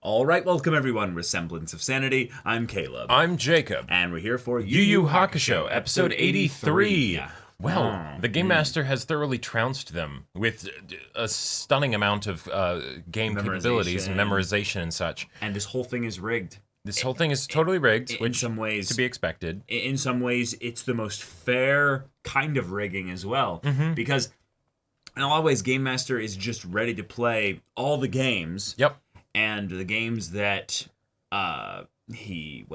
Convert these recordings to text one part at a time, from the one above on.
All right, welcome everyone. We're Semblance of Sanity. I'm Caleb. I'm Jacob. And we're here for Yu Yu Hakusho, episode 83. Yeah. Well, the Game Master has thoroughly trounced them with a stunning amount of game capabilities and memorization and such. And this whole thing is rigged. This whole thing is totally rigged, which in some ways to be expected. In some ways, it's the most fair kind of rigging as well. Because in a lot of ways, Game Master is just ready to play all the games. Yep. And the games that he,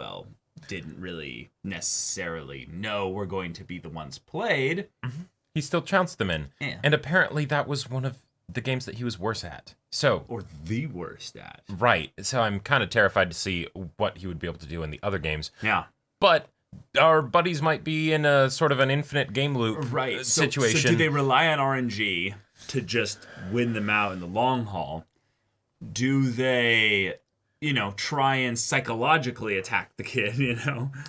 didn't really necessarily know were going to be the ones played. He still trounced them in. Yeah. And apparently that was one of the games that he was worse at. So, or the worst at. Right. So I'm kind of terrified to see what he would be able to do in the other games. Yeah. But our buddies might be in a sort of an infinite game loop situation. So do they rely on RNG to just win them out in the long haul? Do they, try and psychologically attack the kid,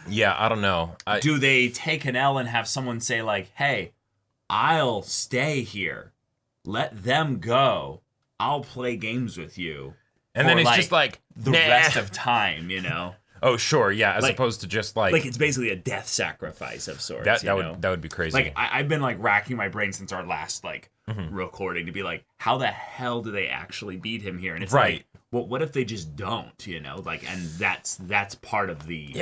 Yeah, I don't know. Do they take an L and have someone say, like, hey, I'll stay here. Let them go. I'll play games with you. And then it's just like, the rest of time, Oh, sure, yeah, as opposed to just like... Like, it's basically a death sacrifice of sorts, that would be crazy. Like, I've been, racking my brain since our last, recording to be like, how the hell do they actually beat him here? And it's like, well, what if they just don't, and that's part of the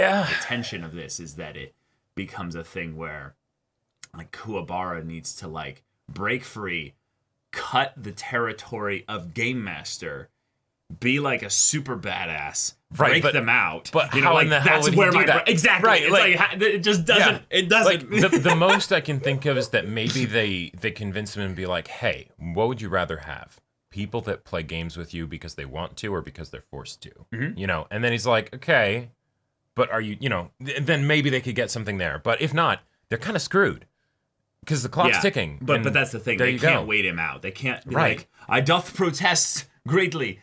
tension of this, is that it becomes a thing where, Kuwabara needs to, break free, cut the territory of Game Master, be like a super badass, break them out. But how in the hell would he do that? Exactly. Right, it just doesn't. Yeah. It doesn't. The most I can think of is that maybe they convince him and be like, "Hey, what would you rather have? People that play games with you because they want to or because they're forced to?" And then he's like, "Okay, but are you? Then maybe they could get something there. But if not, they're kind of screwed." Because the clock's ticking. But that's the thing. They can't wait him out. They can't be like, I doth protest greatly.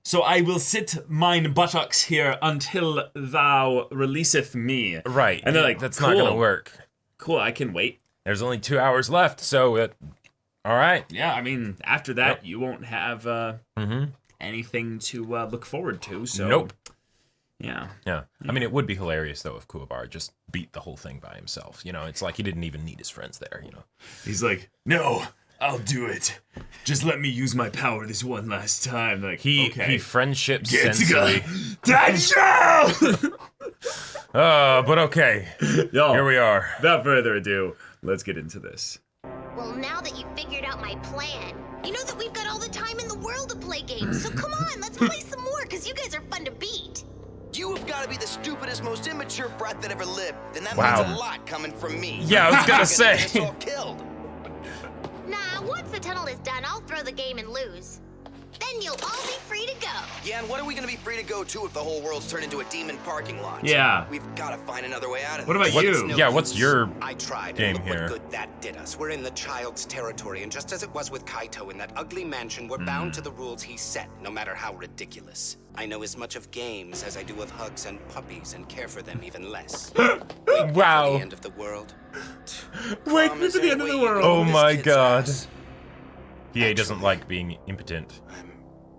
So I will sit mine buttocks here until thou releaseth me. Right. And they're like, that's cool. not going to work. Cool, I can wait. There's only 2 hours left, so all right. Yeah, I mean, after that, you won't have anything to look forward to. So. Nope. Yeah. I mean, it would be hilarious, though, if Kuwabara just beat the whole thing by himself. It's like he didn't even need his friends there, He's like, no, I'll do it. Just let me use my power this one last time. Like, he friendship sensei. But okay. Yo, here we are. Without further ado, let's get into this. Well, now that you've figured out my plan, you know that we've got all the time in the world to play games. So come on, let's play some more, because you guys are fun to beat. You have got to be the stupidest, most immature brat that ever lived. Then that means a lot coming from me. Yeah, I was gonna say. Get us all killed. Nah, once the tunnel is done, I'll throw the game and lose. Then you'll all be free to go. Yeah, and what are we going to be free to go to if the whole world's turned into a demon parking lot? Yeah. We've got to find another way out of this. What about you? Yeah, what's your I tried, game and look here? what good that did us. We're in the child's territory, and just as it was with Kaito in that ugly mansion, we're bound to the rules he set, no matter how ridiculous. I know as much of games as I do of hugs and puppies, and care for them even less. Wow. The end of the world. Wake me to the end of the world. Oh my kid's god. ass. EA doesn't like being impotent. I'm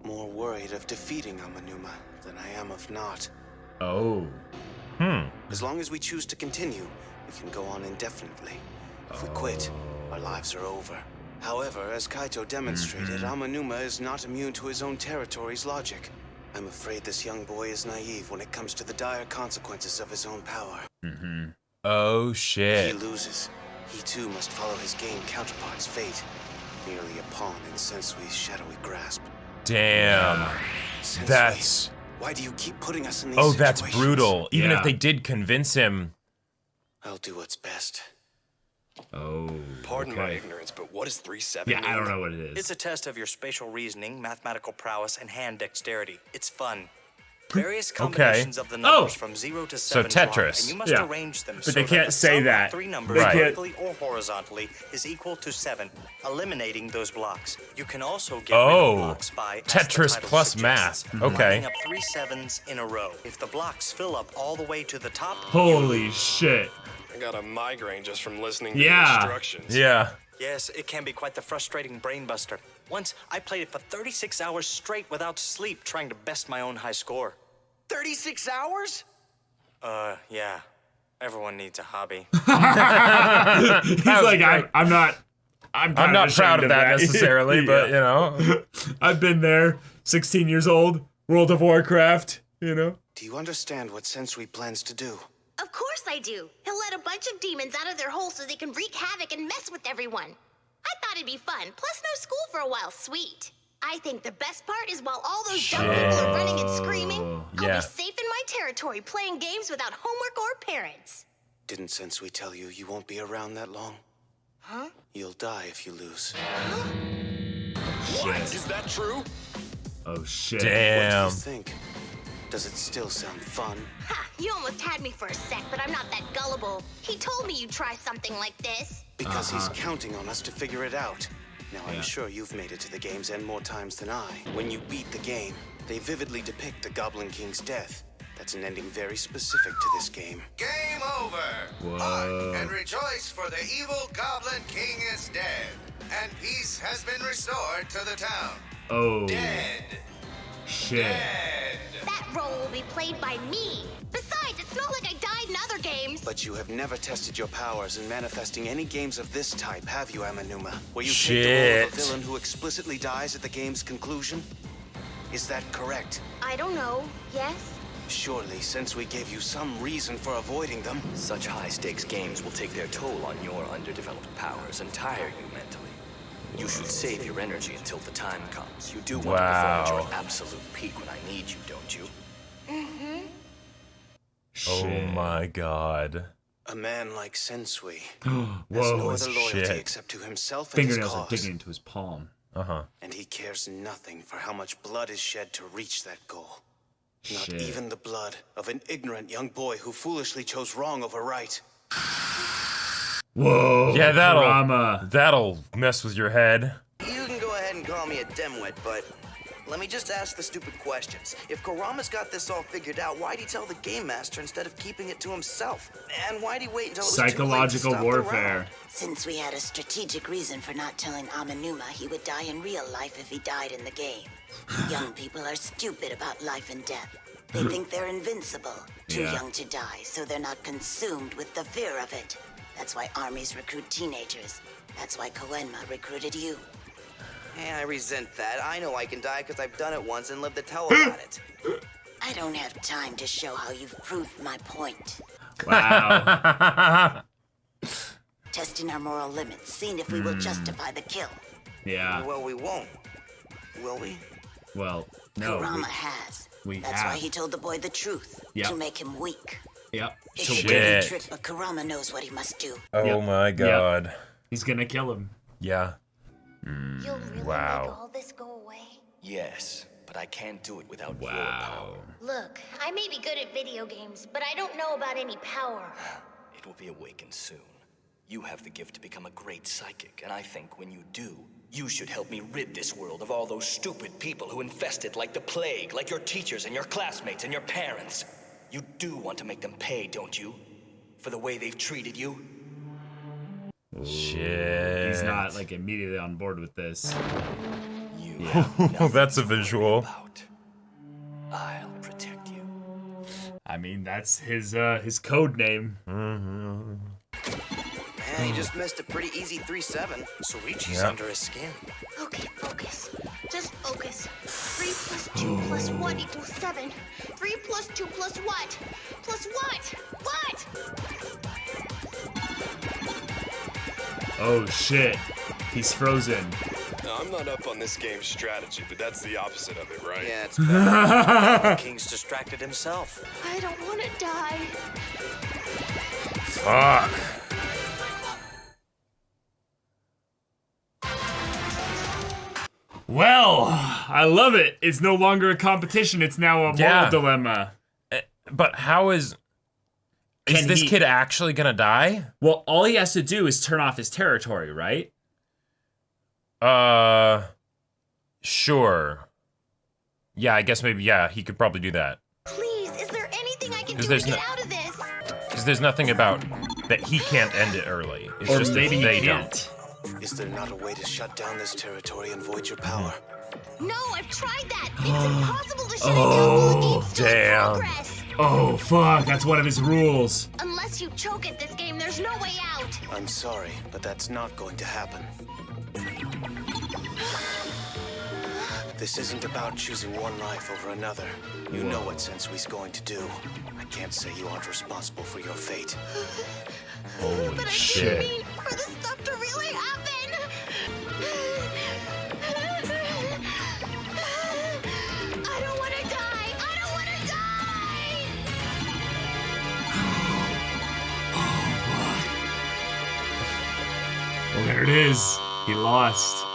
more worried of defeating Amanuma than I am of not. Oh. As long as we choose to continue, we can go on indefinitely. If we quit, our lives are over. However, as Kaito demonstrated, Amanuma is not immune to his own territory's logic. I'm afraid this young boy is naive when it comes to the dire consequences of his own power. Oh If shit. he loses, he too must follow his game counterpart's fate. Merely a pawn in Sensui's shadowy grasp. Damn. Sensui, That's... why do you keep putting us in these Oh, that's situations? brutal. Even Yeah. if they did convince him. I'll do what's best. Oh. Pardon my ignorance, but what is 3-7 Yeah, mean? I don't know what it is. It's a test of your spatial reasoning, mathematical prowess, and hand dexterity. It's fun. Various combinations of the numbers from 0 to 7 So Tetris. drop, and you must Yeah. arrange them But so they that can't the say sum that. of 3 numbers They can't- vertically or horizontally is equal to 7, eliminating those blocks. You can also get rid Oh. of blocks by, as the Tetris title plus suggests, math. Okay. lining up 3 sevens in a row. If the blocks fill up all the way to the top, Holy shit. I got a migraine just from listening to Yeah. the instructions. Yeah. yes, it can be quite the frustrating brain buster. Once, I played it for 36 hours straight without sleep, trying to best my own high score. 36 hours? Yeah. Everyone needs a hobby. He's like, I'm not proud of that necessarily, but you know. I've been there, 16 years old, World of Warcraft, you know. Do you understand what Sensui plans to do? Of course I do. He'll let a bunch of demons out of their holes so they can wreak havoc and mess with everyone. I thought it'd be fun. Plus, no school for a while. Sweet. I think the best part is while all those dumb people are running and screaming, I'll be safe in my territory playing games without homework or parents. Didn't Sensui tell you you won't be around that long? Huh? You'll die if you lose. What? Is that true? Oh, shit. Damn. What do you think? Does it still sound fun? Ha! You almost had me for a sec, but I'm not that gullible. He told me you'd try something like this. Because he's counting on us to figure it out. Now, I'm sure you've made it to the game's end more times than I. When you beat the game, they vividly depict the Goblin King's death. That's an ending very specific to this game. Game over! Hark and rejoice, for the evil Goblin King is dead, and peace has been restored to the town. Oh. Dead. Shit. Dead. That role will be played by me. Besides, it's not like I died in other games. But you have never tested your powers in manifesting any games of this type, have you, Amanuma? Where you take the role of a villain who explicitly dies at the game's conclusion? Is that correct? I don't know. Yes? Surely, since we gave you some reason for avoiding them. Such high-stakes games will take their toll on your underdeveloped powers and tire you mentally. You should save your energy until the time comes. You do want to perform at your absolute peak when I need you, don't you? Mm-hmm. Oh my god. A man like Sensui Whoa, has no other loyalty shit. except to himself and his Fingernails are cause. digging into his palm. And he cares nothing for how much blood is shed to reach that goal. Not Shit. even the blood of an ignorant young boy who foolishly chose wrong over right. Whoa. Yeah, drama. that'll mess with your head. You can go ahead and call me a dimwit, but let me just ask the stupid questions. If Kurama's got this all figured out, why'd he tell the Game Master instead of keeping it to himself? And why'd he wait until it was Psychological too late to stop warfare. the round? Since we had a strategic reason for not telling Amanuma he would die in real life if he died in the game. Young people are stupid about life and death. They think they're invincible, too young to die, so they're not consumed with the fear of it. That's why armies recruit teenagers. That's why Koenma recruited you. Hey, I resent that. I know I can die because I've done it once and lived to tell about it. I don't have time to show how you've proved my point. Wow. Testing our moral limits, seeing if we will justify the kill. Yeah. Well, we won't. Will we? Well, no. Kurama has. That's why he told the boy the truth. Yep. To make him weak. Yep. It's a dirty trick, but Kurama knows what he must do. Oh my god. Yep. He's gonna kill him. Yeah. You'll really Wow. make all this go away? Yes, but I can't do it without your power. Look, I may be good at video games, but I don't know about any power. It will be awakened soon. You have the gift to become a great psychic, and I think when you do, you should help me rid this world of all those stupid people who infest it like the plague, like your teachers and your classmates and your parents. You do want to make them pay, don't you? For the way they've treated you? Shit. He's not like immediately on board with this. You have nothing That's a to worry visual. about. I'll protect you. I mean, that's his code name. Man, he just missed a pretty easy 3-7. Soichi's under his skin. Okay, focus. Just focus. 3 plus 2 plus 1 equals 7. 3 plus 2 plus what? Plus what? What? Oh shit. He's frozen. Now, I'm not up on this game's strategy, but that's the opposite of it, right? Yeah, it's bad. The King's distracted himself. I don't want to die. Fuck. Well, I love it. It's no longer a competition. It's now a moral dilemma. But how is this kid actually gonna die? Well, all he has to do is turn off his territory, right? Sure. Yeah, I guess maybe, he could probably do that. Please, is there anything I can do there's to get out of this? Because there's nothing about that he can't end it early. It's Or just maybe that he they can't. don't. Is there not a way to shut down this territory and void your power? No, I've tried that. It's impossible to shut it down while the game's still in progress. Oh, fuck. That's one of his rules. Unless you choke at this game, there's no way out. I'm sorry, but that's not going to happen. This isn't about choosing one life over another. You know what Sensui's going to do. I can't say you aren't responsible for your fate. But I didn't mean for the stuff to really happen. I don't want to die. I don't want to die. Well, there it is. He lost.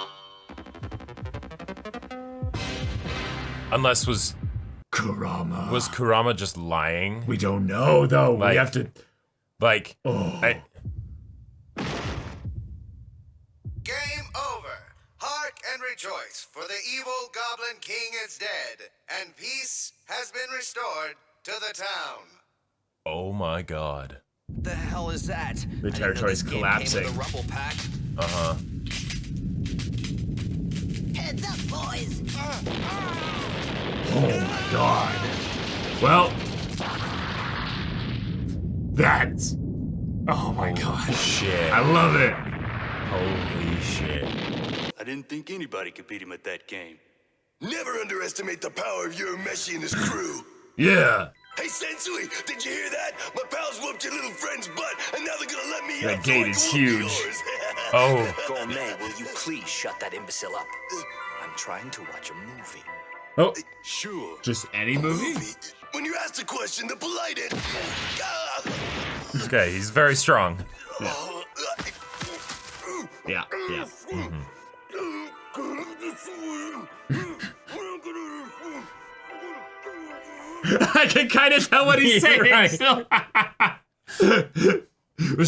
Unless was Kurama just lying? We don't know though. Like, we have to. Like. Game over. Hark and rejoice, for the evil Goblin King is dead, and peace has been restored to the town. Oh my god. The hell is that? The territory's collapsing. Rumble pack. Uh-huh. Heads up, boys. Oh my god. Well, that's. Oh my god. Shit. I love it. Holy shit. I didn't think anybody could beat him at that game. Never underestimate the power of Urameshi and his crew. Yeah. Hey, Sensui, did you hear that? My pals whooped your little friend's butt, and now they're gonna let me That out. gate is huge. Oh. Gourmet, will you please shut that imbecile up? I'm trying to watch a movie. Oh. Sure. Just any movie? When you ask the question, the polite it. Okay, he's very strong. Yeah. I can kind of tell what he's saying. Right. It's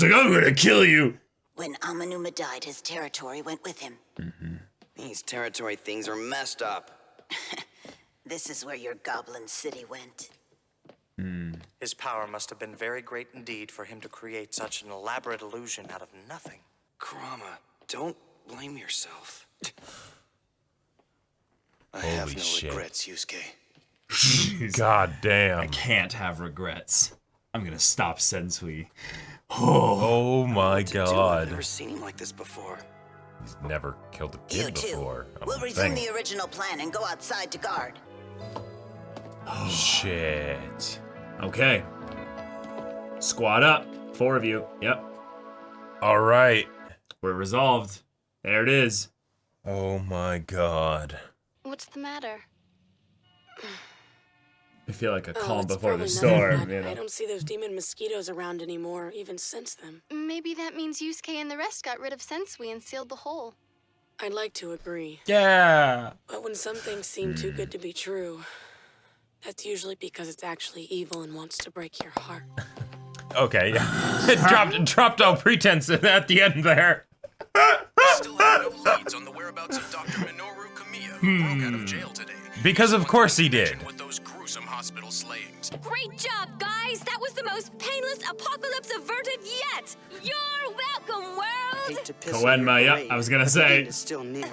like, I'm gonna kill you. When Amanuma died, his territory went with him. These territory things are messed up. This is where your Goblin City went. His power must have been very great indeed for him to create such an elaborate illusion out of nothing. Kurama, don't blame yourself. I have no regrets, Yusuke. God damn. I can't have regrets. I'm gonna stop Sensui. Oh my god. I've never seen him like this before. He's never killed a kid before. We'll resume the original plan and go outside to guard. Oh, shit. Okay. Squad up. 4 of you. Yep. All right. We're resolved. There it is. Oh my god. What's the matter? I feel like a calm before the storm. You know? I don't see those demon mosquitoes around anymore, even sense them. Maybe that means Yusuke and the rest got rid of Sensui and sealed the hole. I'd like to agree. Yeah. But when some things seem too good to be true, that's usually because it's actually evil and wants to break your heart. Okay, yeah. dropped all pretense at the end there. Still have no leads on the whereabouts of Dr. Minoru Kamiya, who broke out of jail today. Because of course he did. With those gruesome hospital slayings. Great job, guys! That was the most painless apocalypse averted yet! You're welcome, world! Koenma, yep, I was gonna say. Is still near.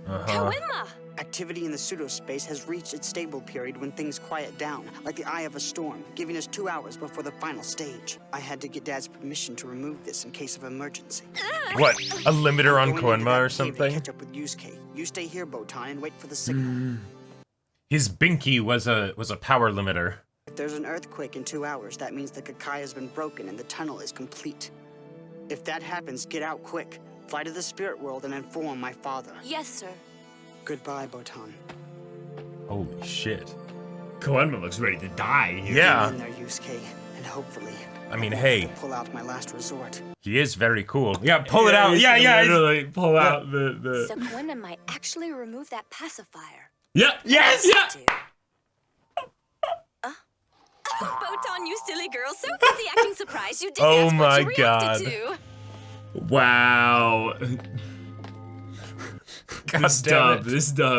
Koenma! Activity in the pseudospace has reached its stable period when things quiet down, like the eye of a storm, giving us 2 hours before the final stage. I had to get Dad's permission to remove this in case of emergency. What? A limiter on Koenma or something? Catch up with Yusuke. You stay here, Botan, and wait for the signal. His binky was a power limiter. If there's an earthquake in 2 hours, that means the Kakai has been broken and the tunnel is complete. If that happens, get out quick. Fly to the spirit world and inform my father. Yes, sir. Goodbye, Botan. Holy shit. Koenma looks ready to die. Yeah. Get in there, Yusuke, and hopefully, I mean, hey. pull out my last resort. He is very cool. Yeah, pull it out. Yeah. Literally pull out the. So Koenma might actually remove that pacifier. Yeah. Yes. Yeah. Botan, you silly girl, so busy acting surprised you didn't Oh ask my what you reacted God. to. Wow. This dub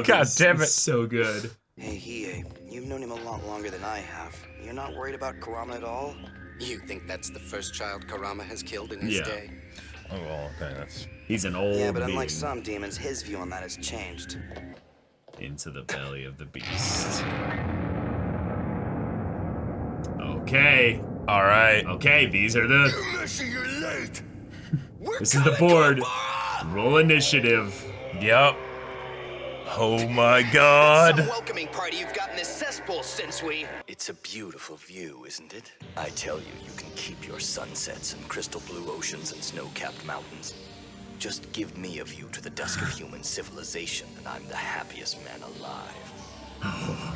God damn it. is so good. Hey, Hiei, you've known him a lot longer than I have. You're not worried about Kurama at all? You think that's the first child Kurama has killed in his day? Oh, well, okay, that's He's an old Yeah, but being. unlike some demons, his view on that has changed. Into the belly of the beast. Okay. All right. Okay, these are the... You're late. This is the board. Roll initiative. Yep. Oh my god. Some welcoming party you've got in this cesspool, Sensui. It's a beautiful view, isn't it? I tell you, you can keep your sunsets and crystal blue oceans and snow-capped mountains. Just give me a view to the dusk of human civilization, and I'm the happiest man alive.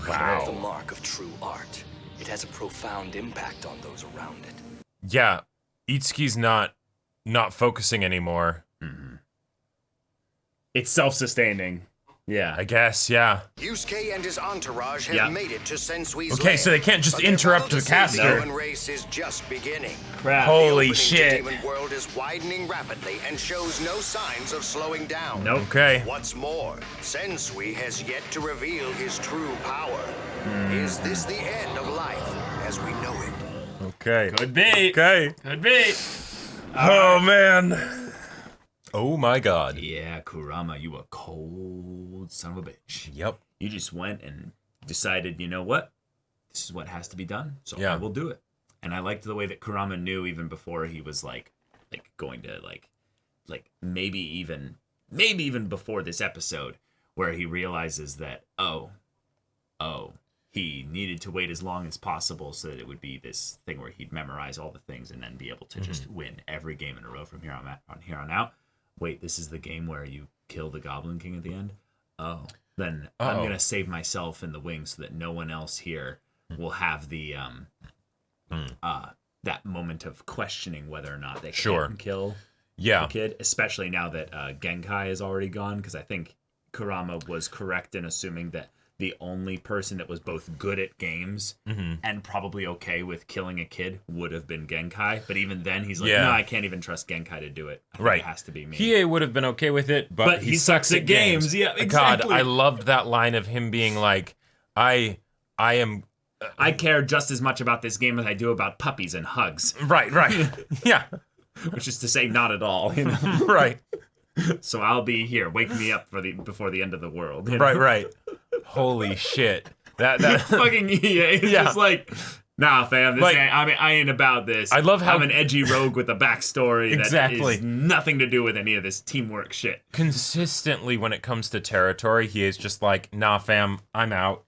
Wow. The mark of true art. It has a profound impact on those around it. Yeah, Itsuki's not focusing anymore. Mm-hmm. It's self-sustaining. Yeah. I guess, yeah. Yusuke and his entourage have made it to Sensui's Okay, land, so they can't just but they're interrupt about the to caster. say The human race is just beginning. Crap. The Holy opening shit. to Demon World is widening rapidly and shows no signs of slowing down. Nope. Okay. What's more, Sensui has yet to reveal his true power. Is this the end of life as we know it? Okay. Could be. Okay. Could be. Oh man. Oh my god. Yeah, Kurama, you a cold son of a bitch. Yep. You just went and decided, you know what? This is what has to be done, so Yeah. I will do it. And I liked the way that Kurama knew even before he was like going to like maybe even before this episode where he realizes that he needed to wait as long as possible so that it would be this thing where he'd memorize all the things and then be able to just win every game in a row from here on out. Wait, this is the game where you kill the Goblin King at the end? Oh. Then I'm going to save myself in the wings so that no one else here will have the that moment of questioning whether or not they can kill the kid, especially now that Genkai is already gone, because I think Kurama was correct in assuming that the only person that was both good at games and probably okay with killing a kid would have been Genkai. But even then, he's like, no, I can't even trust Genkai to do it. I think it has to be me. Hiei would have been okay with it, but he sucks at games. Yeah, exactly. God, I loved that line of him being like, I care just as much about this game as I do about puppies and hugs. Right. Yeah. Which is to say, not at all. You know? Right. So I'll be here. Wake me up before the end of the world. You know? Right. Holy shit. That fucking EA is just like, nah, fam. This I ain't about this. I love how I'm an edgy rogue with a backstory that Exactly. is nothing to do with any of this teamwork shit. Consistently, when it comes to territory, he is just like, nah, fam, I'm out.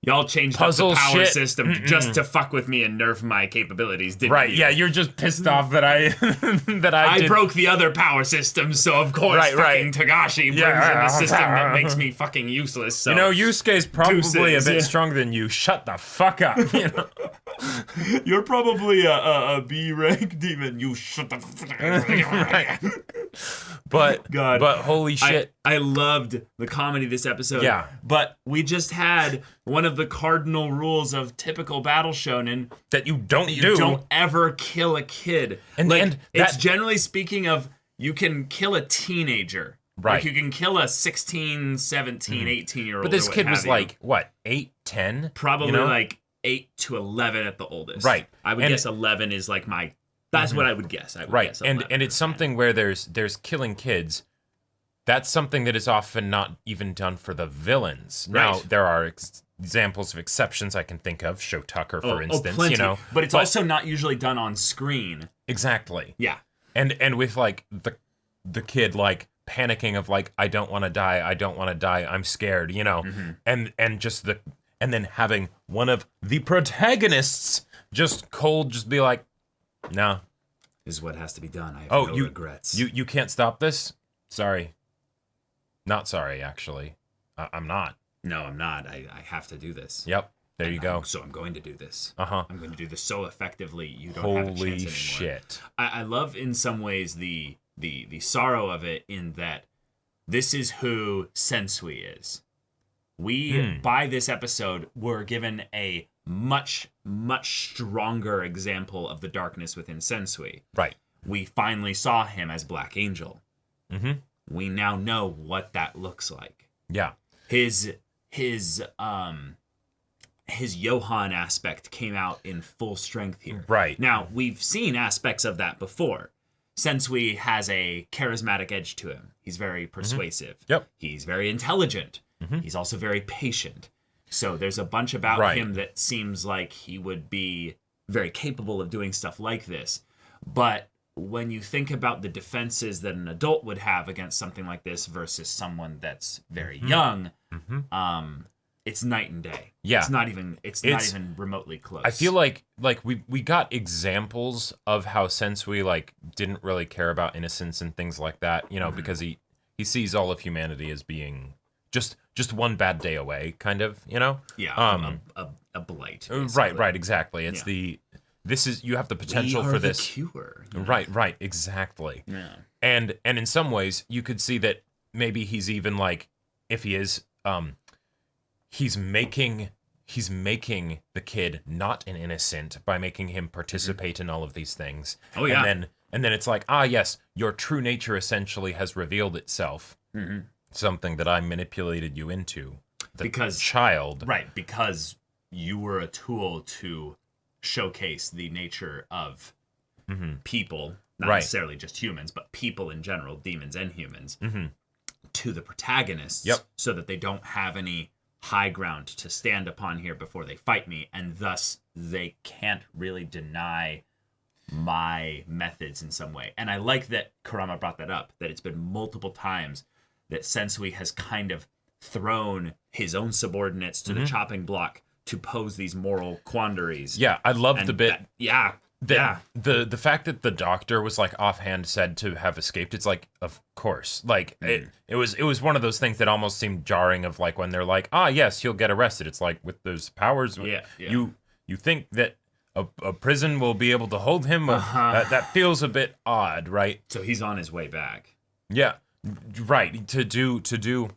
Y'all changed up the power system just to fuck with me and nerf my capabilities, didn't you? Right, yeah, you're just pissed off that I broke the other power system, so of course fucking Togashi brings in the system that makes me fucking useless. So you know, Yusuke's probably a bit yeah. stronger than you. Shut the fuck up. You know? You're probably a B rank demon. You shut the fuck up. Right. But holy shit. I loved the comedy this episode. Yeah. But we just had one of the cardinal rules of typical battle shonen that you don't You don't ever kill a kid. And it's generally speaking of you can kill a teenager. Right. Like you can kill a 16, 17, 18-year-old. But this kid was like, what, 8, 10? Probably you know? like 8 to 11 at the oldest. Right. I would guess 11 is like my... That's what I would guess. I would guess 11. And it's something where there's killing kids. That's something that is often not even done for the villains. Right. Now, there are examples of exceptions I can think of. Show Tucker, for instance. Plenty. You know, but it's also not usually done on screen. Exactly. Yeah. And with like the kid like panicking of like, I don't want to die, I'm scared, you know, and then having one of the protagonists just be like, no, this is what has to be done. I have no regrets. You can't stop this. Sorry, not sorry. Actually, I'm not. No, I'm not. I have to do this. Yep. There you go. So I'm going to do this. Uh-huh. I'm going to do this so effectively you don't have a chance anymore. Holy shit. I love in some ways the sorrow of it in that this is who Sensui is. We, by this episode, were given a much, much stronger example of the darkness within Sensui. Right. We finally saw him as Black Angel. Mm-hmm. We now know what that looks like. Yeah. His Johan aspect came out in full strength here. Right. Now, we've seen aspects of that before. Sensui has a charismatic edge to him. He's very persuasive. Yep. He's very intelligent. He's also very patient. So there's a bunch about him that seems like he would be very capable of doing stuff like this. But when you think about the defenses that an adult would have against something like this versus someone that's very young, it's night and day. Yeah. It's not even remotely close. I feel like we got examples of how Sensui like didn't really care about innocence and things like that, you know, because he sees all of humanity as being just one bad day away, kind of, you know? Yeah. A blight. Basically. Right, exactly. It's you have the potential for this. The cure. Right, exactly. Yeah. And in some ways you could see that maybe he's even like, if he is he's making the kid not an innocent by making him participate in all of these things. Oh yeah. And then it's like, yes, your true nature essentially has revealed itself. Something that I manipulated you into. Because child. Right, because you were a tool to showcase the nature of people, not necessarily just humans, but people in general, demons and humans, to the protagonists, so that they don't have any high ground to stand upon here before they fight me, and thus they can't really deny my methods in some way. And I like that Kurama brought that up, that it's been multiple times that Sensui has kind of thrown his own subordinates to the chopping block to pose these moral quandaries. Yeah, I love the bit. The fact that the doctor was like offhand said to have escaped, it's like, of course. Like it was one of those things that almost seemed jarring, of like when they're like, yes, he'll get arrested. It's like, with those powers, you think that a prison will be able to hold him? That feels a bit odd, right? So he's on his way back. Yeah. Right, to do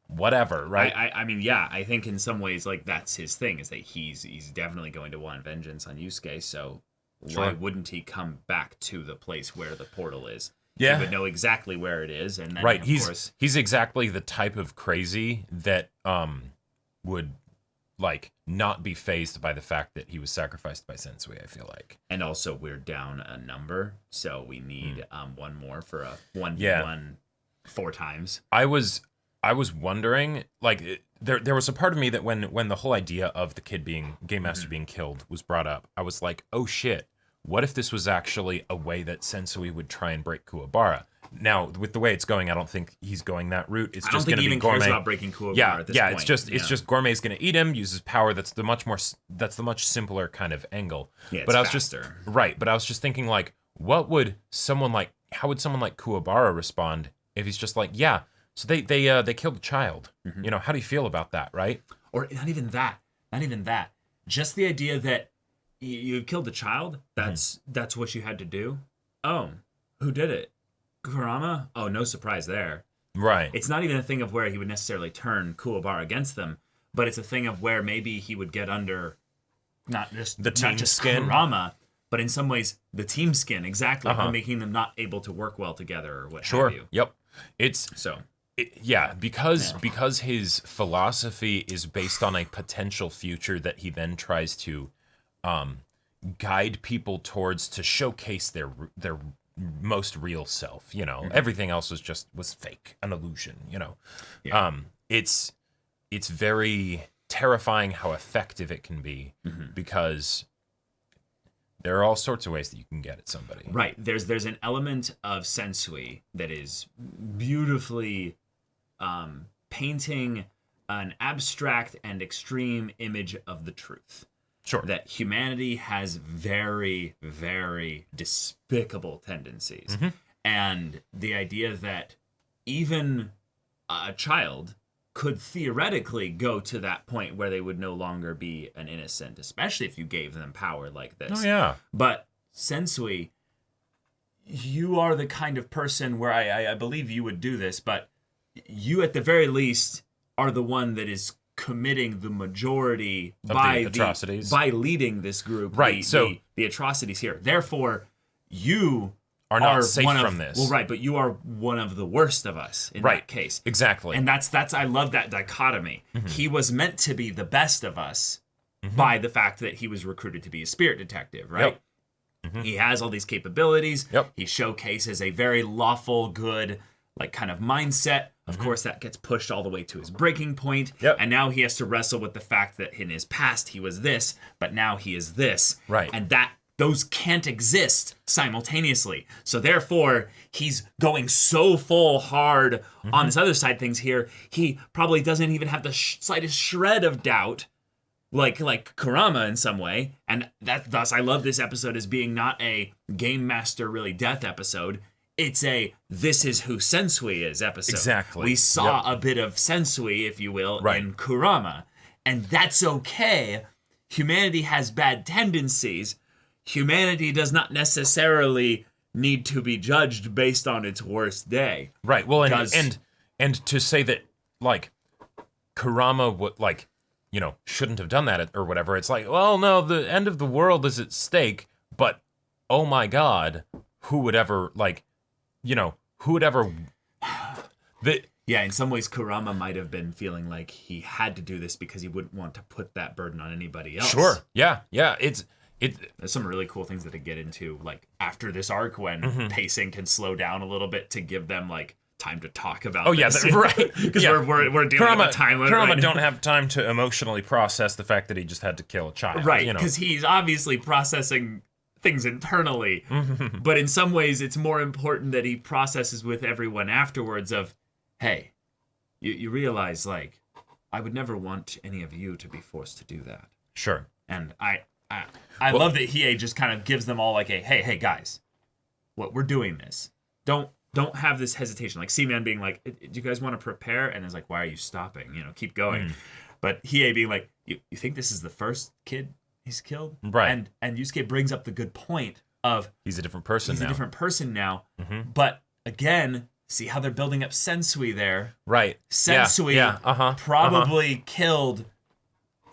whatever, right? I mean, yeah, I think in some ways, like, that's his thing, is that he's definitely going to want vengeance on Yusuke, so why wouldn't he come back to the place where the portal is? Yeah. He would know exactly where it is, and then, right, of course... He's exactly the type of crazy that would, like, not be fazed by the fact that he was sacrificed by Sensui, I feel like. And also, we're down a number, so we need one more for a 1v1 4 times. I was wondering, like, there was a part of me that when the whole idea of the kid being Game Master being killed was brought up, I was like, oh shit, what if this was actually a way that Sensui would try and break Kuwabara? Now, with the way it's going, I don't think he's going that route. It's just going to be Gourmet. Cares about breaking Kuwabara at this point. It's just Gourmet's going to eat him, uses power. That's the much simpler kind of angle. Yeah, but I was faster. But I was just thinking, like, how would someone like Kuwabara respond if he's just like, yeah, so they killed a child. You know, how do you feel about that, right? Or not even that. Just the idea that you killed a child, that's what you had to do. Oh, who did it? Kurama? Oh, no surprise there. Right. It's not even a thing of where he would necessarily turn Kuwabara against them, but it's a thing of where maybe he would get under not just skin, Kurama, but in some ways the team skin, exactly, making them not able to work well together or what have you. Yep. Because his philosophy is based on a potential future that he then tries to guide people towards, to showcase their most real self, you know. Everything else was fake, an illusion, you know. It's very terrifying how effective it can be, because there are all sorts of ways that you can get at somebody. Right. There's an element of Sensui that is beautifully painting an abstract and extreme image of the truth. Sure. That humanity has very, very despicable tendencies. And the idea that even a child could theoretically go to that point where they would no longer be an innocent, especially if you gave them power like this. Oh, yeah. But Sensui, you are the kind of person where I believe you would do this, but you at the very least are the one that is committing the majority of the atrocities by leading this group. Right. The atrocities here. Therefore, you are not safe from this. Well, right, but you are one of the worst of us in that case. Exactly. And that's I love that dichotomy. He was meant to be the best of us by the fact that he was recruited to be a spirit detective, right? He has all these capabilities. Yep. He showcases a very lawful, good, like kind of mindset. Of course, that gets pushed all the way to his breaking point. Yep. And now he has to wrestle with the fact that in his past he was this, but now he is this. Right. And that those can't exist simultaneously. So therefore, he's going so full hard on this other side things here. He probably doesn't even have the slightest shred of doubt, like Kurama in some way. And thus I love this episode as being not a game master really death episode. It's a this is who Sensui is episode. Exactly. We saw a bit of Sensui, if you will, in Kurama. And that's okay. Humanity has bad tendencies. Humanity does not necessarily need to be judged based on its worst day. Right. Well, and to say that like Kurama would shouldn't have done that or whatever. It's like, well, no, the end of the world is at stake, but oh my God, who would ever Yeah, in some ways Kurama might have been feeling like he had to do this because he wouldn't want to put that burden on anybody else. Sure. Yeah. There's some really cool things that I get into, like after this arc when pacing can slow down a little bit to give them like time to talk about. Oh yeah, this. right. Because we're dealing with a time limit. Kurama right don't have time to emotionally process the fact that he just had to kill a child. Right, because he's obviously processing things internally, but in some ways it's more important that he processes with everyone afterwards of, hey, you realize like I would never want any of you to be forced to do that. Sure. And I love that Hiei just kind of gives them all like a, hey guys, what we're doing this. Don't have this hesitation. Like C-Man being like, do you guys want to prepare? And it's like, why are you stopping? Keep going. But Hiei being like, you think this is the first kid he's killed? Right. And Yusuke brings up the good point of he's a different person now. But again, see how they're building up Sensui there. Right. Sensui probably killed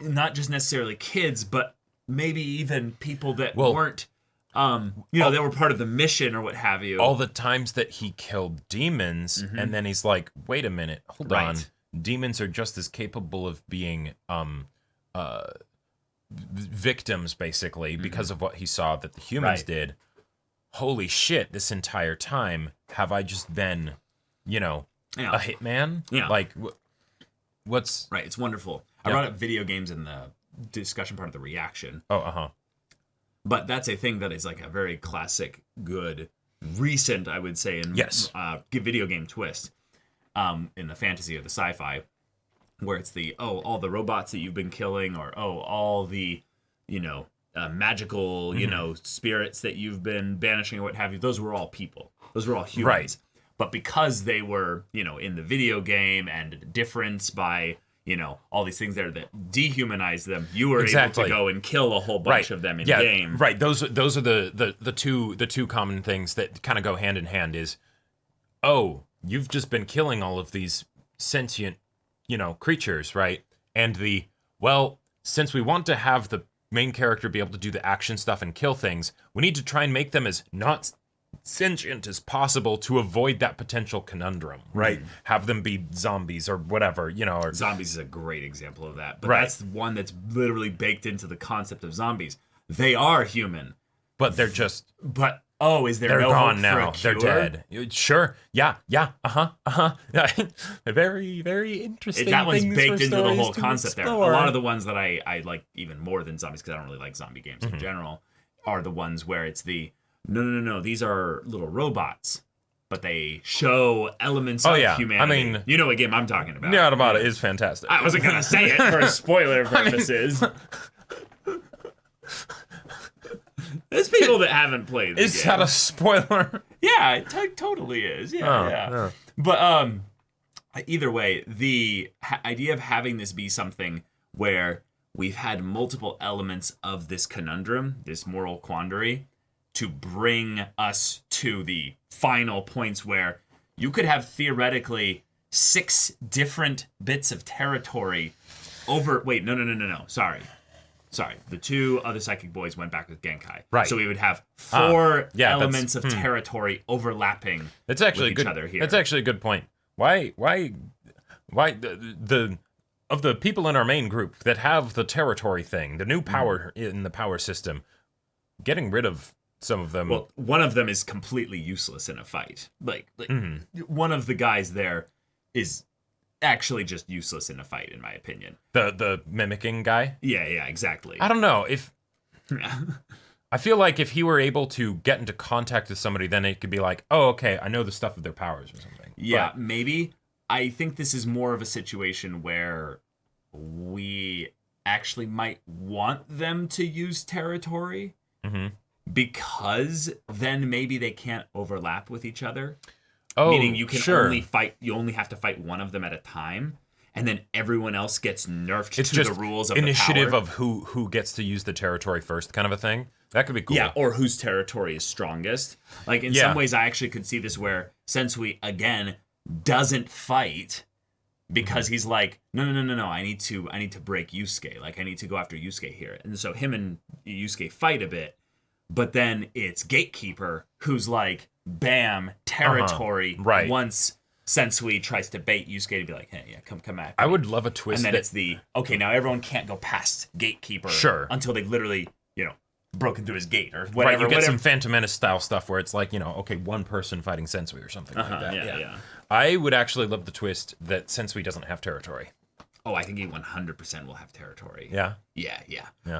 not just necessarily kids, but maybe even people that weren't, they were part of the mission or what have you. All the times that he killed demons, and then he's like, wait a minute, hold on. Demons are just as capable of being victims, basically, because of what he saw that the humans did. Holy shit, this entire time, have I just been, a hitman? Yeah. Like, what's... Right, it's wonderful. I brought up video games in the discussion part of the reaction. But that's a thing that is like a very classic, good, recent, I would say, in video game twist in the fantasy or the sci-fi, where it's the, all the robots that you've been killing, or, all the, magical, spirits that you've been banishing or what have you. Those were all people. Those were all humans. Right. But because they were, in the video game and difference by... all these things there that dehumanize them, you were able to go and kill a whole bunch of them in game. Right. Those are the two common things that kind of go hand in hand is, you've just been killing all of these sentient, creatures, right? And since we want to have the main character be able to do the action stuff and kill things, we need to try and make them as not sentient as possible to avoid that potential conundrum, right? Have them be zombies or whatever, or zombies is a great example of that. But that's one that's literally baked into the concept of zombies. They are human, but they're just. But is there they're no gone hope now? For a cure? They're dead. Sure. Yeah. Very, very interesting. That one's baked into the whole concept there. A lot of the ones that I like even more than zombies, because I don't really like zombie games in general, are the ones where it's the. No. These are little robots, but they show elements of humanity. I mean, you know what game I'm talking about. Yeah, Automata is fantastic. I wasn't gonna say it for spoiler purposes. There's people that haven't played the Is game. that a spoiler? Yeah, it totally is. Yeah. But either way, the idea of having this be something where we've had multiple elements of this conundrum, this moral quandary, to bring us to the final points where you could have theoretically 6 different bits of territory over... Wait, no. Sorry. The 2 other psychic boys went back with Genkai. Right. So we would have 4 elements of territory overlapping with each other here. That's actually a good point. Why the of the people in our main group that have the territory thing, the new power in the power system, getting rid of some of them. Well, one of them is completely useless in a fight. Like one of the guys there is actually just useless in a fight, in my opinion. The mimicking guy? Yeah, exactly. I don't know. I feel like if he were able to get into contact with somebody, then it could be like, oh, okay, I know the stuff of their powers or something. Yeah, maybe. I think this is more of a situation where we actually might want them to use territory because then maybe they can't overlap with each other. Oh, meaning you can only have to fight one of them at a time, and then everyone else gets nerfed to the rules of initiative the power. of who gets to use the territory first, kind of a thing. That could be cool. Yeah, or whose territory is strongest. Like in some ways, I actually could see this where Sensui again doesn't fight because he's like, no, I need to break Yusuke. Like I need to go after Yusuke here, and so him and Yusuke fight a bit, but then it's Gatekeeper who's like, bam, territory. Right. Once Sensui tries to bait Yusuke to be like, hey, yeah, come at me. I would love a twist. And then it's okay, now everyone can't go past Gatekeeper until they've literally, broken through his gate or whatever. Right, you get some Phantom Menace style stuff where it's like, okay, one person fighting Sensui or something like that. Yeah. I would actually love the twist that Sensui doesn't have territory. Oh, I think he 100% will have territory. Yeah? Yeah.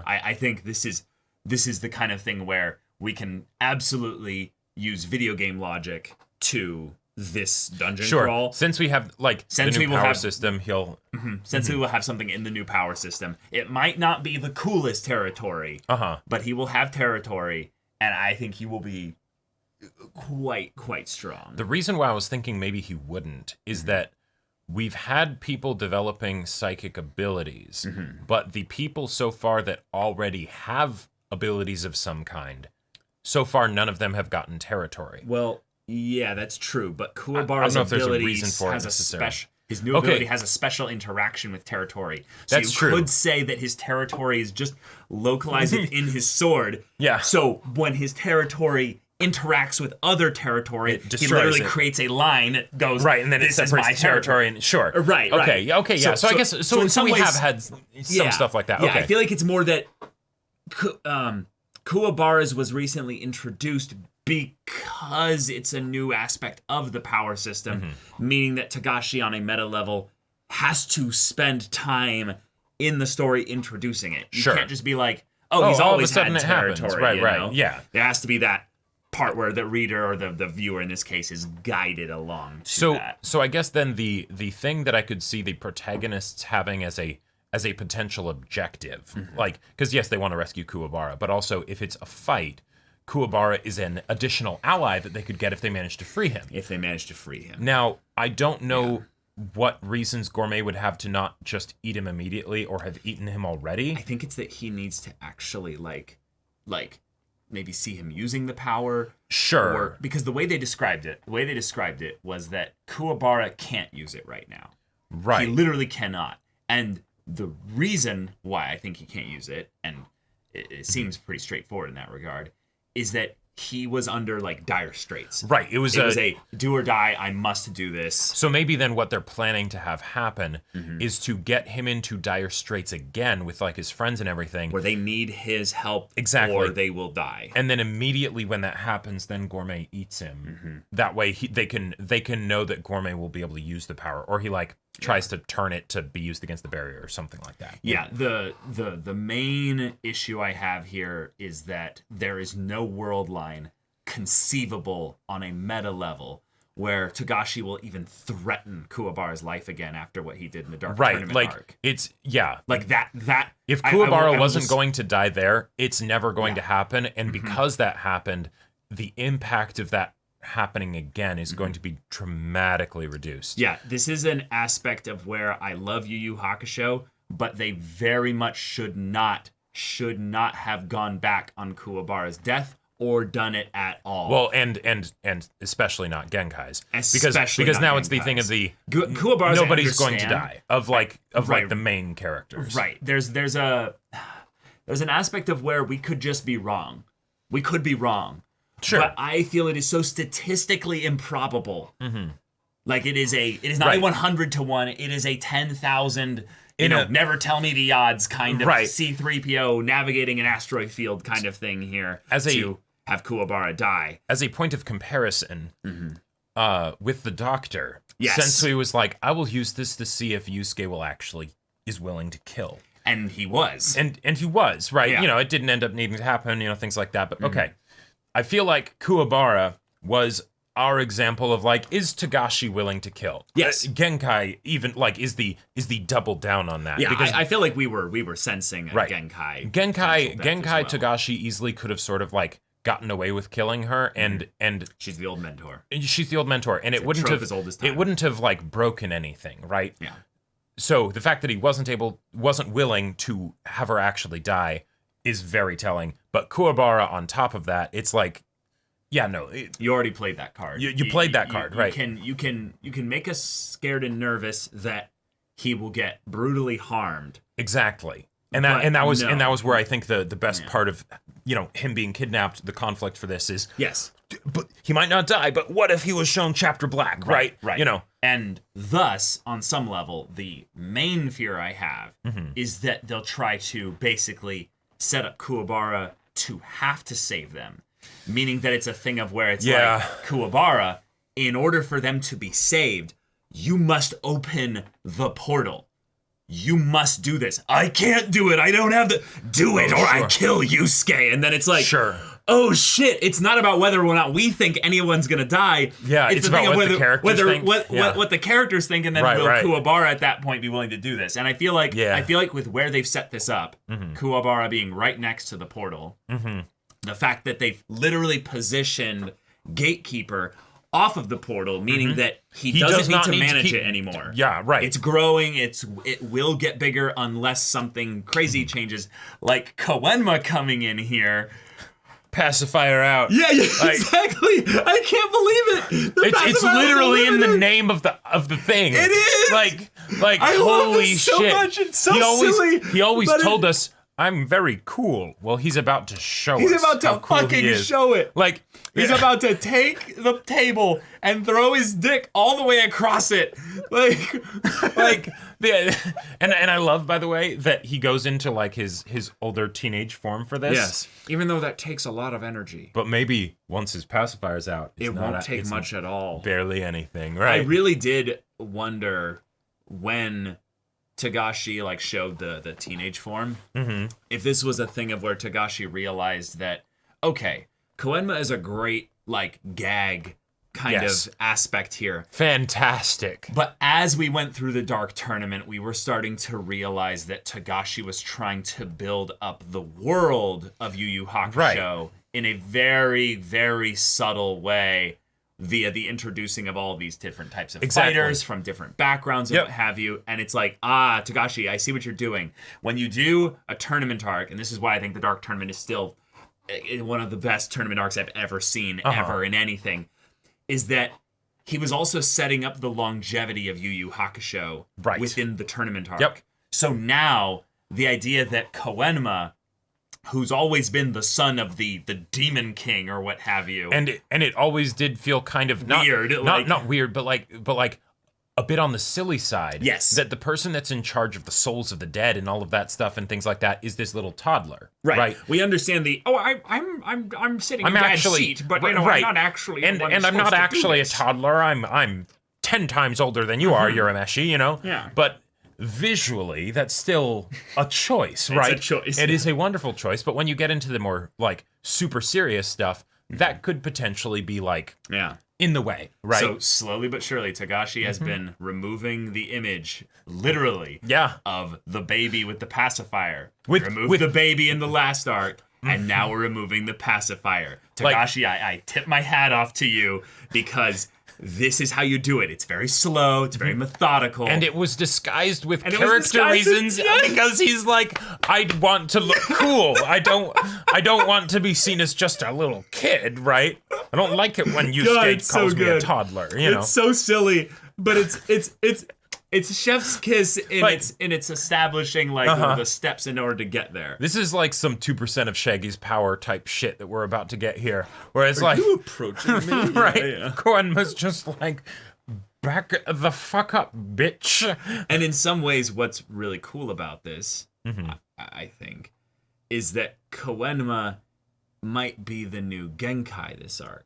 I think this is the kind of thing where we can absolutely use video game logic to this dungeon crawl. Since we have the new power system, he'll Sensui will have something in the new power system. It might not be the coolest territory, but he will have territory, and I think he will be quite strong. The reason why I was thinking maybe he wouldn't is that we've had people developing psychic abilities, but the people so far that already have abilities of some kind, so far none of them have gotten territory. Well, yeah, that's true, but Kuwabara's ability has a special. His new ability has a special interaction with territory. So that's true. You could say that his territory is just localized in his sword. Yeah. So when his territory interacts with other territory, he literally creates a line that goes, right, and then it separates my territory. And sure. Right. Okay, yeah. So I guess so we have had some stuff like that. Yeah, okay. I feel like it's more that Kuwabara's was recently introduced because it's a new aspect of the power system, meaning that Togashi on a meta level has to spend time in the story introducing it. You can't just be like, he's always had territory. Right, yeah. There has to be that part where the reader or the viewer in this case is guided along to that. So I guess then the thing that I could see the protagonists having as a potential objective, because yes, they want to rescue Kuwabara, but also if it's a fight, Kuwabara is an additional ally that they could get if they manage to free him. Now, I don't know what reasons Gourmet would have to not just eat him immediately or have eaten him already. I think it's that he needs to actually like maybe see him using the power. Sure. Because the way they described it was that Kuwabara can't use it right now. Right. He literally cannot. And the reason why I think he can't use it, and it seems pretty straightforward in that regard, is that he was under dire straits. Right. It was a do or die, I must do this. So maybe then what they're planning to have happen is to get him into dire straits again with his friends and everything. Where they need his help or they will die. And then immediately when that happens, then Gourmet eats him. That way they can know that Gourmet will be able to use the power, or he tries to turn it to be used against the barrier or something like that. Yeah, the main issue I have here is that there is no world line conceivable on a meta level where Togashi will even threaten Kuwabara's life again after what he did in the Dark Tournament arc. It's that if Kuwabara wasn't going to die there, it's never going to happen, and because that happened, the impact of that happening again is going to be dramatically reduced. Yeah, this is an aspect of where I love Yu Yu Hakusho, but they very much should not have gone back on Kuwabara's death or done it at all. Well, and especially not Genkai's, because now it's the thing of the Kuwabara's nobody's going to die of the main characters. Right. There's an aspect of where we could just be wrong. We could be wrong. Sure. But I feel it is so statistically improbable. It is not a 100 to 1. It is a 10,000. Never tell me the odds kind of C-3PO navigating an asteroid field kind of thing here. have Kuwabara die. As a point of comparison, with the doctor, Yes. Sensui was like, I will use this to see if Yusuke is willing to kill. And he was. And he was, right? Yeah. You know, it didn't end up needing to happen, things like that. But okay. I feel like Kuwabara was our example of like, is Togashi willing to kill? Yes. Genkai even like is the double down on that. Yeah, because I feel like we were sensing a Right. Genkai. Genkai well. Togashi easily could have sort of like gotten away with killing her, and she's the old mentor. She's the old mentor, and it wouldn't have as old as time. it wouldn't have like broken anything, right? Yeah. So the fact that he wasn't willing to have her actually die is very telling. But Kuwabara on top of that, it's like, yeah, no, you already played that card. You played that card, right? You can make us scared and nervous that he will get brutally harmed. Exactly. And that was where I think the best part of him being kidnapped, the conflict for this is yes, but he might not die. But what if he was shown chapter black, right? Right. And thus, on some level, the main fear I have is that they'll try to basically set up Kuwabara to have to save them, meaning that it's a thing of where it's like Kuwabara, in order for them to be saved, you must open the portal. You must do this. I can't do it. I don't have the... Do it, or I kill Yusuke. And then it's like... Oh, shit. It's not about whether or not we think anyone's going to die. Yeah, it's about what the characters think. What the characters think, and then will Kuwabara at that point be willing to do this? And I feel like with where they've set this up, Kuwabara being right next to the portal, the fact that they've literally positioned Gatekeeper off of the portal, meaning that he doesn't need to manage it anymore. Yeah, right. It's growing. It will get bigger unless something crazy changes, like Koenma coming in here. Pacifier out. Yeah, exactly. I can't believe it. It's literally in the name of the thing. It is. Like I holy love this so shit. much. It's so silly. He always told us, I'm very cool. Well, he's about to show us. He's about to how cool fucking he is. show it. Like he's about to take the table and throw his dick all the way across it. And I love, by the way, that he goes into like his older teenage form for this. Yes. Even though that takes a lot of energy. But maybe once his pacifier's out, it won't take much at all. Barely anything, right? I really did wonder when Togashi like showed the teenage form. If this was a thing of where Togashi realized that, okay, Koenma is a great like gag kind of aspect here. Fantastic. But as we went through the Dark Tournament, we were starting to realize that Togashi was trying to build up the world of Yu Yu Hakusho in a very, very subtle way via the introducing of all these different types of fighters from different backgrounds and what have you. And it's like, Togashi, I see what you're doing. When you do a tournament arc, and this is why I think the Dark Tournament is still one of the best tournament arcs I've ever seen, ever in anything, is that he was also setting up the longevity of Yu Yu Hakusho within the tournament arc. So now, the idea that Koenma, who's always been the son of the Demon King or what have you, and it always did feel kind of weird, not weird, but like a bit on the silly side. Yes, that the person that's in charge of the souls of the dead and all of that stuff and things like that is this little toddler. Right. We understand I'm sitting in Dad's seat, but I'm not actually. And I'm not actually a toddler. I'm 10 times older than you are, Urameshi. Yeah. But visually, that's still a choice, right? It's a choice. It is a wonderful choice, but when you get into the more like super serious stuff, that could potentially be like in the way, right? So slowly but surely, Togashi has been removing the image, literally, of the baby with the pacifier. Removed the baby in the last arc, and now we're removing the pacifier. Togashi, I tip my hat off to you because this is how you do it. It's very slow. It's very methodical. And it was disguised with character reasons because he's like, I want to look cool. I don't want to be seen as just a little kid, right? I don't like it when Yusuke calls me a toddler. It's so silly, but it's chef's kiss in its establishing the steps in order to get there. This is like some 2% of Shaggy's power type shit that we're about to get here, where it's Are you approaching me? Right? Koenma's just like, back the fuck up, bitch. And in some ways, what's really cool about this, I think, is that Koenma might be the new Genkai this arc.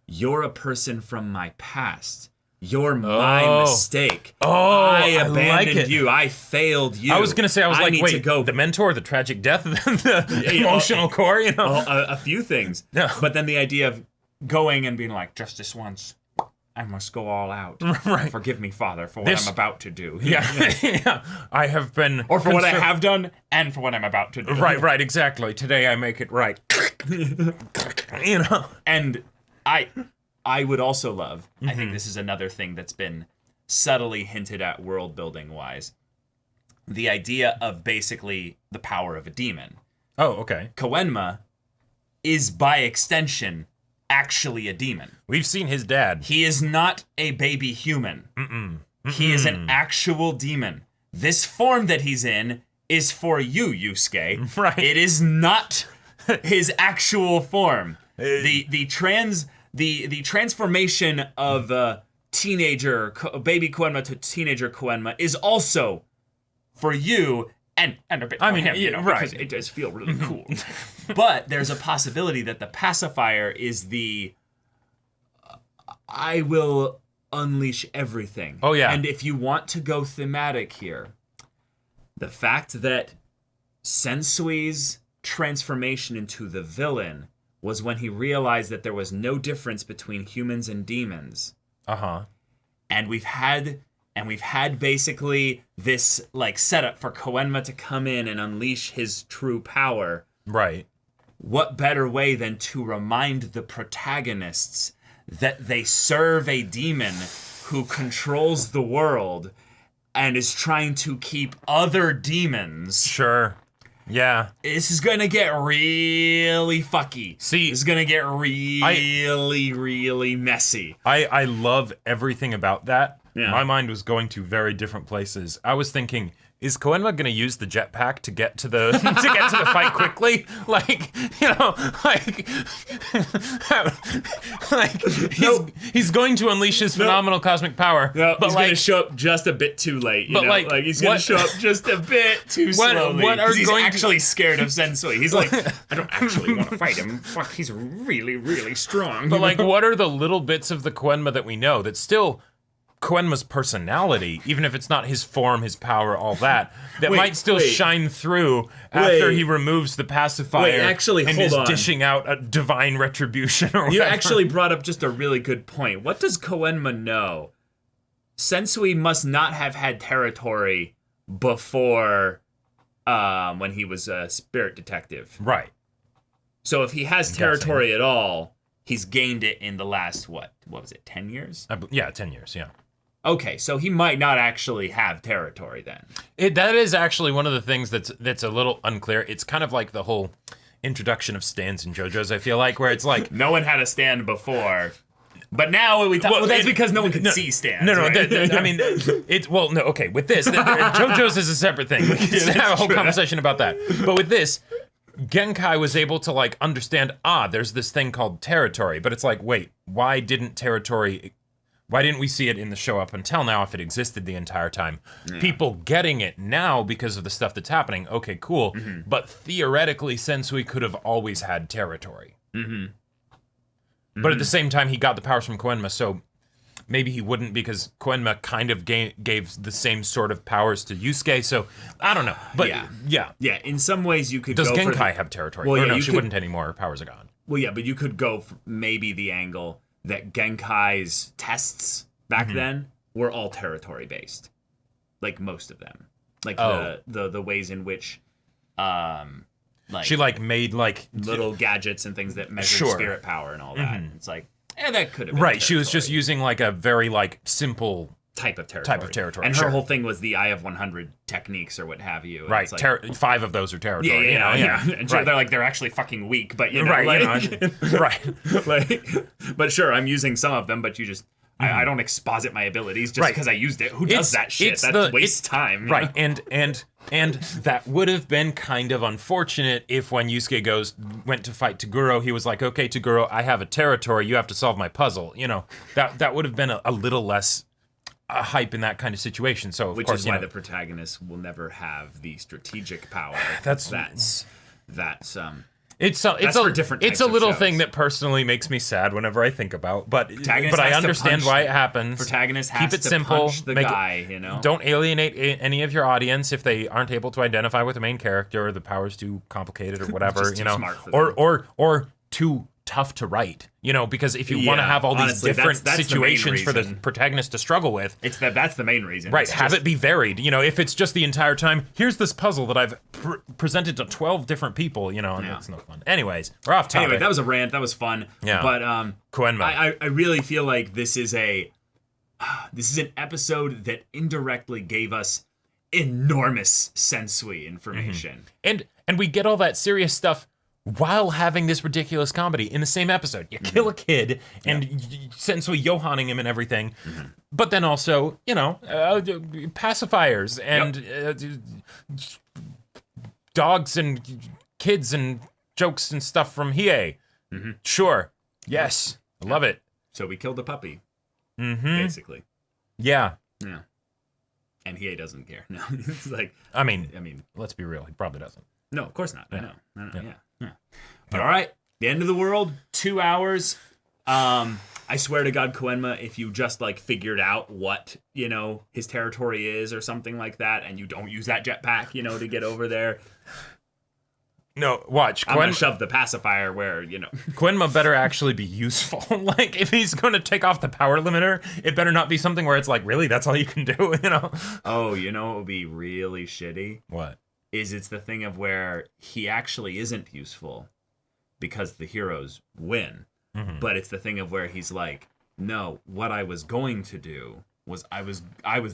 You're a person from my past. You're my mistake. I abandoned you. I failed you. I was going to say, wait, go. The mentor, the tragic death, the emotional core, you know? A few things. No. But then the idea of going and being like, just this once, I must go all out. Right. Forgive me, Father, for what I'm about to do. Yeah. I have been... Or for what I have done, and for what I'm about to do. Right, exactly. Today I make it right. You know? And I would also love, I think this is another thing that's been subtly hinted at world building wise, the idea of basically the power of a demon. Oh, okay. Koenma is by extension actually a demon. We've seen his dad. He is not a baby human. He is an actual demon. This form that he's in is for you, Yusuke. Right. It is not his actual form. The transformation of baby Koenma to teenager Koenma is also for you and a bit for him, you know, because it does feel really cool. But there's a possibility that the pacifier is I will unleash everything. Oh, yeah. And if you want to go thematic here, the fact that Sensui's transformation into the villain was when he realized that there was no difference between humans and demons. And we've had basically this like setup for Koenma to come in and unleash his true power. Right. What better way than to remind the protagonists that they serve a demon who controls the world and is trying to keep other demons. Sure. Yeah. This is gonna get really fucky. See, this is gonna get really messy. I love everything about that. Yeah. My mind was going to very different places. I was thinking, is Koenma gonna use the jetpack to get to the fight quickly? Like, you know, he's going to unleash his phenomenal cosmic power. No, but he's gonna show up just a bit too late. You but know? like he's gonna show up just a bit too slowly. Because he's actually scared of Sensui. He's like, I don't actually want to fight him. Fuck, he's really strong. But like, what are the little bits of the Koenma that we know that still Koenma's personality, even if it's not his form, his power, all that, might still shine through after he removes the pacifier and is dishing out a divine retribution or whatever. You actually brought up just a really good point. What does Koenma know? Sensui must not have had territory before when he was a spirit detective. Right. So if he has territory at all, he's gained it in the last, what was it, 10 years? 10 years, yeah. Okay, so he might not actually have territory then. That is actually one of the things that's a little unclear. It's kind of like the whole introduction of stands in JoJo's, I feel like, where it's like... No one had a stand before, but now that's because no one could see stands. No, right? I mean, with this, JoJo's is a separate thing. We can have a whole conversation about that. But with this, Genkai was able to, like, understand, there's this thing called territory, but it's like, wait, why didn't we see it in the show up until now if it existed the entire time? Yeah. People getting it now because of the stuff that's happening, okay, cool, but theoretically, Sensui could have always had territory. But at the same time, he got the powers from Koenma, so maybe he wouldn't because Koenma kind of gave the same sort of powers to Yusuke, so I don't know. But yeah. In some ways you could Does Genkai have territory? Well, no, she wouldn't anymore. Her powers are gone. Well, yeah, but you could go for maybe the angle that Genkai's tests back then were all territory based, like most of them, like the ways in which, like she made little gadgets and things that measured spirit power and all that. It's like, that could have been right. She was just using like a very simple type of territory, and her whole thing was the Eye of 100 techniques or what have you. And right, like, 5 of those are territory. Yeah. And they're actually fucking weak, but but sure, I'm using some of them, but you just I don't exposit my abilities just because I used it. Who does that shit? That wastes time. Right, and that would have been kind of unfortunate if when Yusuke went to fight Toguro, he was like, okay, Toguro, I have a territory, you have to solve my puzzle. You know, that would have been a little less hype in that kind of situation. So which is why the protagonist will never have the strategic power. That's It's a little thing that personally makes me sad whenever I think about, but I understand why it happens. Protagonist has Keep it to simple. punch the guy, you know. Don't alienate any of your audience if they aren't able to identify with the main character, or the power's too complicated or whatever, you know, or too tough to write, you know, because if you want to have all these different situations for the protagonist to struggle with, that's the main reason, right? Have it be varied, you know. If it's just the entire time, here's this puzzle that I've presented to 12 different people, you know, and that's no fun. Anyways, we're off topic. Anyway, that was a rant. That was fun. Yeah. But Kenmore. I really feel like this is an episode that indirectly gave us enormous sensui information, and we get all that serious stuff while having this ridiculous comedy in the same episode. You kill a kid and sensui Johanning him and everything, but then also, you know, pacifiers and dogs and kids and jokes and stuff from Hiei. Sure. Yes. I love it. So we killed a puppy, basically. Yeah. Yeah. And Hiei doesn't care. No, it's like, I mean, let's be real. He probably doesn't. No, of course not. I know. Yeah. But all right, the end of the world, 2 hours. I swear to God, Kenmore, if you just like figured out what, you know, his territory is or something like that, and you don't use that jetpack, you know, to get over there. No, watch. I'm gonna shove the pacifier where, you know. Kenmore better actually be useful. Like, if he's gonna take off the power limiter, it better not be something where it's like, really, that's all you can do, you know? Oh, you know what would be really shitty? What? It's the thing of where he actually isn't useful because the heroes win. But it's the thing of where he's like, no, what I was going to do was I was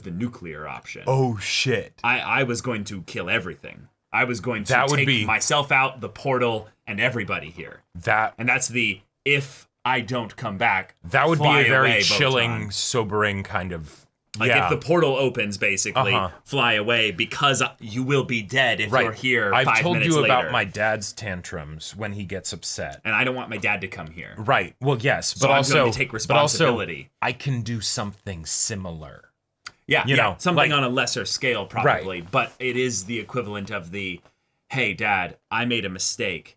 the nuclear option. Oh, shit. I was going to kill everything. I was going to take myself out, the portal, and everybody here. And that's the, if I don't come back, that would be a very away, chilling, sobering kind of. Like, if the portal opens, basically, fly away, because you will be dead if you're here 5 minutes later. I've told you about my dad's tantrums when he gets upset. And I don't want my dad to come here. Right. Well, yes. So But I'm also, going to take responsibility. I can do something similar. Yeah, you know, something on a lesser scale, probably. Right. But it is the equivalent of the, hey, Dad, I made a mistake.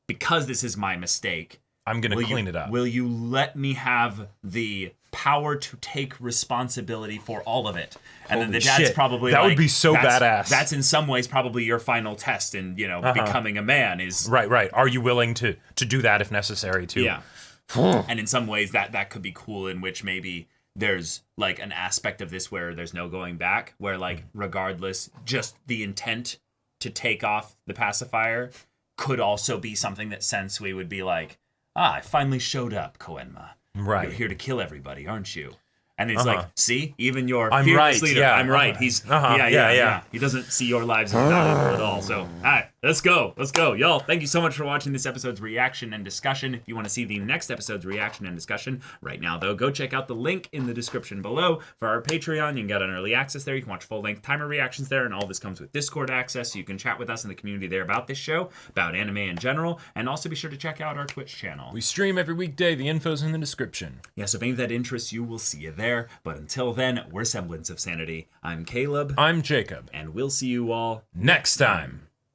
Because this is my mistake, I'm going to clean it up. Will you let me have the power to take responsibility for all of it? And then the dad's probably that would be so badass. That's in some ways probably your final test in, you know, becoming a man is... Right. Are you willing to do that if necessary too? Yeah. And in some ways that could be cool, in which maybe there's like an aspect of this where there's no going back, where like regardless, just the intent to take off the pacifier could also be something that Sensui would be like, I finally showed up, Kenmore. Right. You're here to kill everybody, aren't you? And it's like, see, even your I'm fearless right, leader, yeah. I'm right. He's yeah. He doesn't see your lives as valuable at all. So, all right, let's go, y'all. Thank you so much for watching this episode's reaction and discussion. If you want to see the next episode's reaction and discussion right now, though, go check out the link in the description below for our Patreon. You can get an early access there. You can watch full-length timer reactions there, and all this comes with Discord access, so you can chat with us in the community there about this show, about anime in general, and also be sure to check out our Twitch channel. We stream every weekday. The info's in the description. Yeah, so if any of that interests you, we'll see you there. But until then, we're Semblance of Sanity. I'm Caleb. I'm Jacob. And we'll see you all next time.